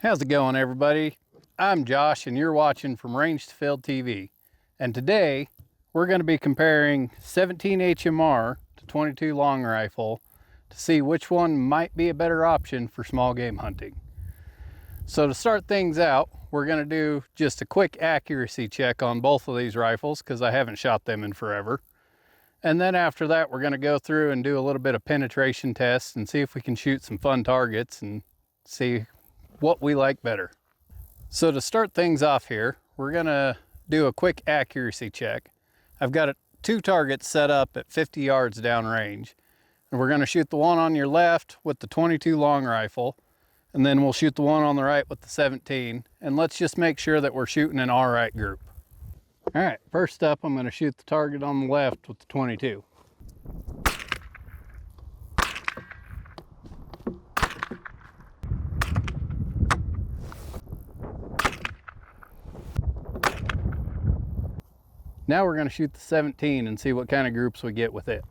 How's it going, everybody? I'm Josh and you're watching From Range to Field TV. And today we're going to be comparing 17 HMR to 22 long rifle to see which one might be a better option for small game hunting. So to start things out, we're going to do just a quick accuracy check on both of these rifles because I haven't shot them in forever. And then after that, we're going to go through and do a little bit of penetration tests and see if we can shoot some fun targets and see what we like better. So to start things off here, we're gonna do a quick accuracy check. I've got two targets set up at 50 yards downrange, and we're gonna shoot the one on your left with the 22 long rifle, and then we'll shoot the one on the right with the 17, and let's just make sure that we're shooting an all right group. All right, first up, I'm gonna shoot the target on the left with the 22. Now we're going to shoot the 17 and see what kind of groups we get with it.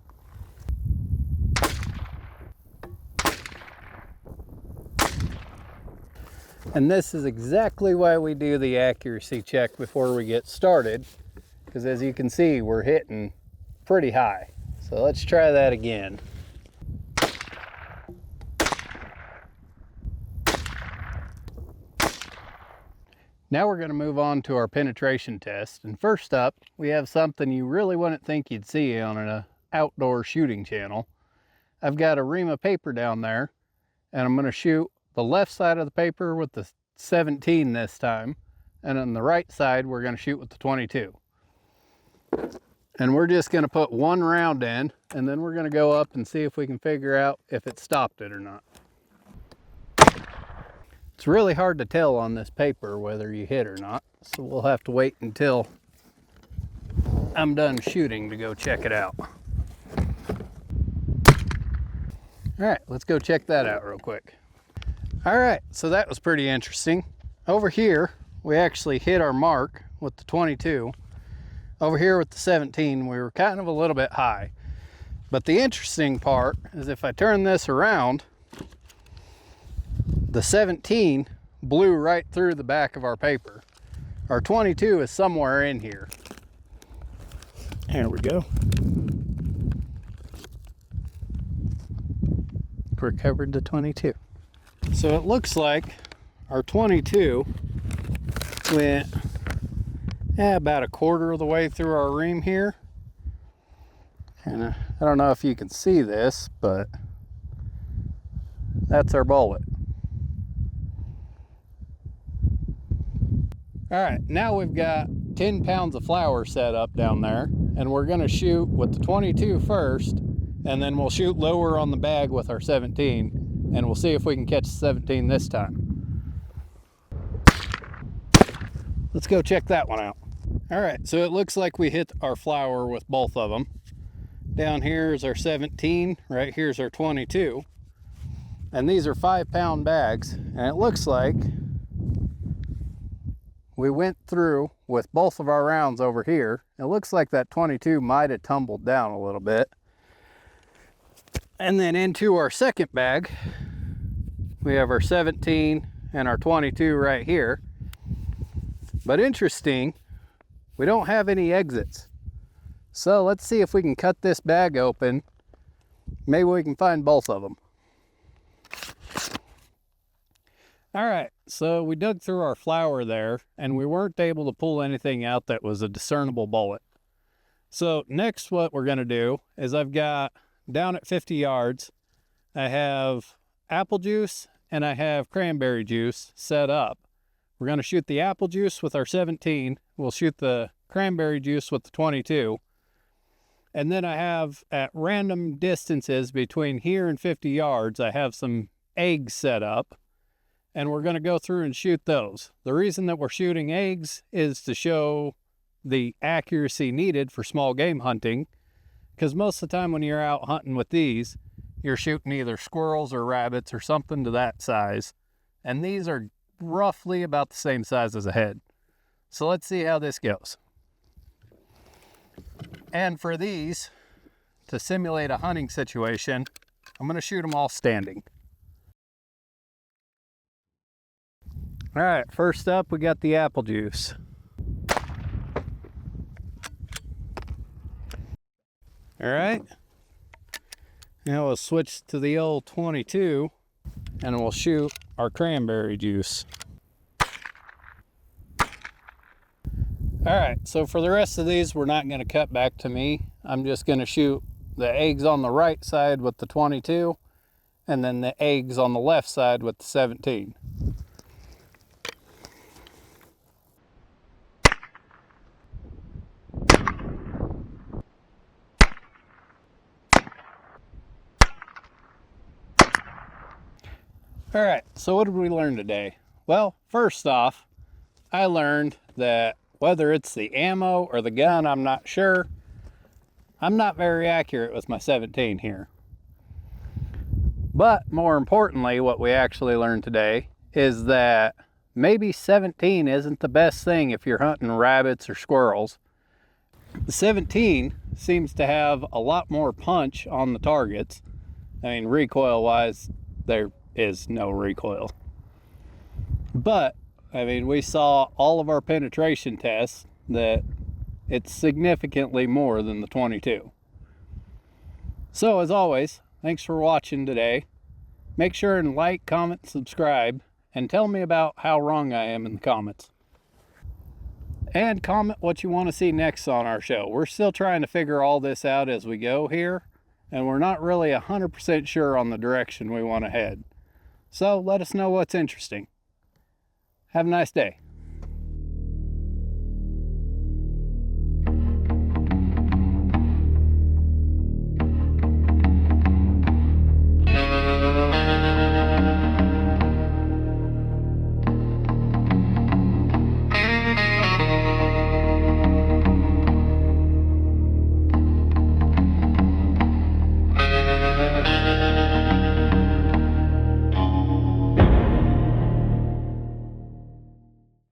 And this is exactly why we do the accuracy check before we get started, because as you can see, we're hitting pretty high. So let's try that again. Now we're going to move on to our penetration test. And first up, we have something you really wouldn't think you'd see on an outdoor shooting channel. I've got a ream of paper down there, and I'm going to shoot the left side of the paper with the 17 this time. And on the right side, we're going to shoot with the 22. And we're just going to put one round in, and then we're going to go up and see if we can figure out if it stopped it or not. It's really hard to tell on this paper whether you hit or not, so we'll have to wait until I'm done shooting to go check it out. All right, let's go check that out real quick. All right, so that was pretty interesting. Over here, we actually hit our mark with the 22. Over here with the 17, we were kind of a little bit high. But the interesting part is if I turn this around, the 17 blew right through the back of our paper. Our 22 is somewhere in here. There we go. Recovered the 22. So it looks like our 22 went about a quarter of the way through our ream here. And I don't know if you can see this, but that's our bullet. All right, now we've got 10 pounds of flour set up down there, and we're gonna shoot with the 22 first, and then we'll shoot lower on the bag with our 17, and we'll see if we can catch the 17 this time. Let's go check that one out. All right, so it looks like we hit our flour with both of them. Down here is our 17, right here's our 22. And these are 5-pound bags, and it looks like we went through with both of our rounds over here. It looks like that 22 might have tumbled down a little bit. And then into our second bag, we have our 17 and our 22 right here. But interesting, we don't have any exits. So let's see if we can cut this bag open. Maybe we can find both of them. All right, so we dug through our flour there, and we weren't able to pull anything out that was a discernible bullet. So next what we're gonna do is I've got, down at 50 yards, I have apple juice and I have cranberry juice set up. We're gonna shoot the apple juice with our 17, we'll shoot the cranberry juice with the 22, and then I have at random distances between here and 50 yards, I have some eggs set up. And we're going to go through and shoot those. The reason that we're shooting eggs is to show the accuracy needed for small game hunting, because most of the time when you're out hunting with these, you're shooting either squirrels or rabbits or something to that size, and these are roughly about the same size as a head. So let's see how this goes. And for these, to simulate a hunting situation, I'm going to shoot them all standing. All right, first up we got the apple juice. All right, now we'll switch to the old 22 and we'll shoot our cranberry juice. All right, so for the rest of these, we're not gonna cut back to me. I'm just gonna shoot the eggs on the right side with the 22 and then the eggs on the left side with the 17. All right, so what did we learn today? Well, first off, I learned that whether it's the ammo or the gun, I'm not sure, I'm not very accurate with my 17 here. But more importantly, what we actually learned today is that maybe 17 isn't the best thing if you're hunting rabbits or squirrels. The 17 seems to have a lot more punch on the targets. I mean, recoil-wise, there is no recoil. But, I mean, we saw all of our penetration tests that it's significantly more than the 22. So, as always, thanks for watching today. Make sure and like, comment, subscribe, and tell me about how wrong I am in the comments. And comment what you want to see next on our show. We're still trying to figure all this out as we go here, and we're not really 100% sure on the direction we want to head. So let us know what's interesting. Have a nice day.